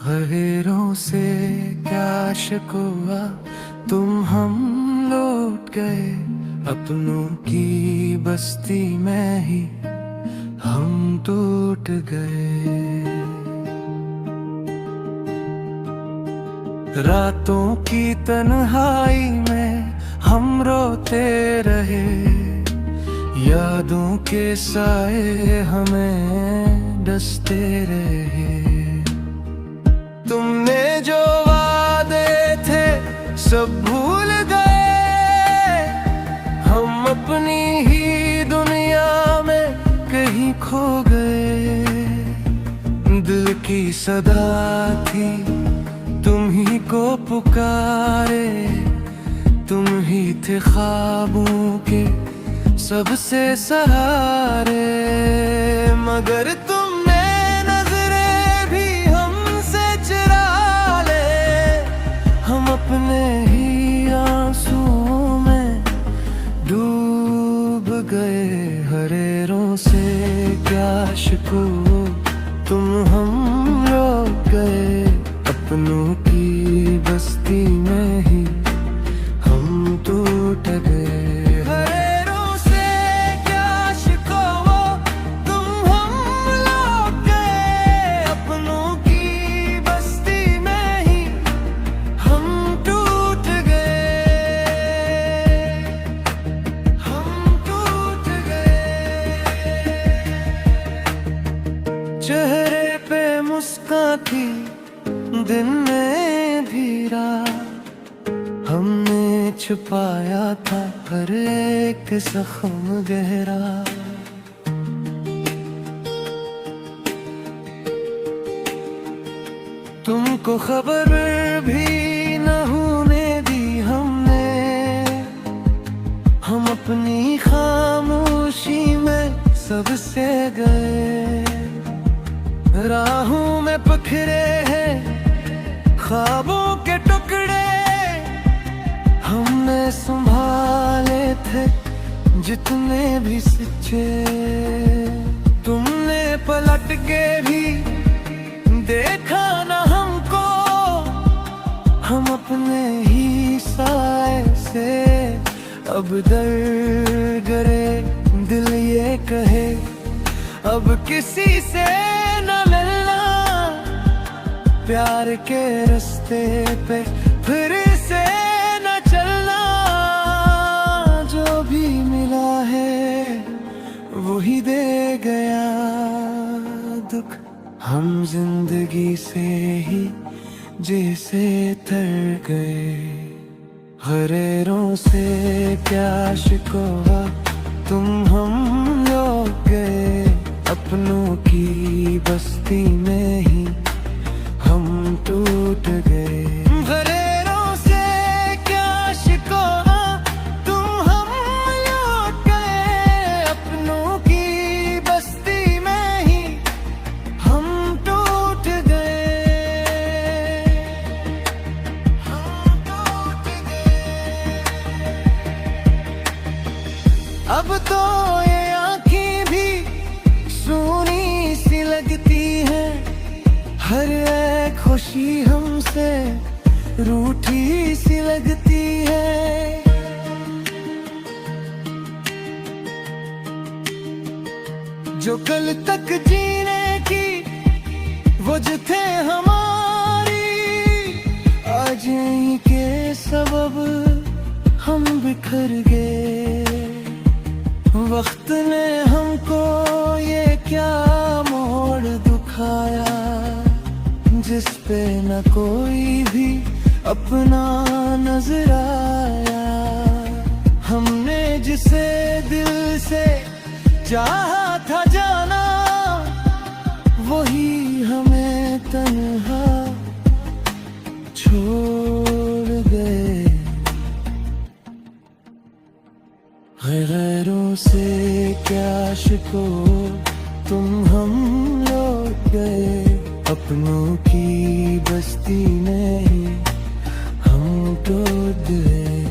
गैरों से क्या शिकवा, तुम हम लौट गए अपनों की बस्ती में ही हम टूट गए। रातों की तन्हाई में हम रोते रहे, यादों के साए हमें डसते रहे। तुमने जो वादे थे सब भूल गए, हम अपनी ही दुनिया में कहीं खो गए। दिल की सदा थी तुम ही को पुकारे, तुम ही थे ख्वाबों के सबसे सहारे। मगर तुमने नजरें भी हमसे चुरा ले, हम अपने ही आंसुओं में डूब गए। गैरों से क्या शिकवा, तुम हम लौट गए अपनों की बस्ती में ही हम टूट गए। गैरों से क्या शिकवा, तुम हम लौट गए अपनों की बस्ती में ही हम टूट गए, हम टूट गए। चेहरे पे मुस्कान थी दिन में भी रात, हमने छुपाया था हर एक जख्म गहरा। तुमको खबर भी न होने दी हमने, हम अपनी खामोशी में सबसे गए। राहों में पखरे हैं ख्वाबों के टुकड़े, हमने संभाले थे जितने भी सच्चे। तुमने पलट के भी देखा न हमको, हम अपने ही साए से अब डर गए। दिल ये कहे अब किसी से न मिलना, प्यार के रास्ते पे फिर से न चलना। जो भी मिला है वही दे गया दुख, हम जिंदगी से ही जैसे तर गए। गैरों से क्या शिकवा, तुम हम लौट गए अपनों की बस्ती में ही हम टूट गए। गैरों से क्या शिकवा, तुम हम लौट गए अपनों की बस्ती में ही हम टूट गए, हम टूट गए। अब तो ये आँखें भी सूनी सी लगती है, हर एक खुशी हमसे रूठी सी लगती है। जो कल तक जीने की वजह थे हमारी, आज यहीं के सबब हम बिखर गए। वक्त ने हमको ये क्या मोड़ दिखाया, जिस पे न कोई भी अपना नजर आया। हमने जिसे दिल से चाहा था जाना, वही हमें तन्हा छोड़ गए। गैरों से क्या शिकवा, तुम हम लौट गए अपनों की बस्ती में ही हम टूट गए।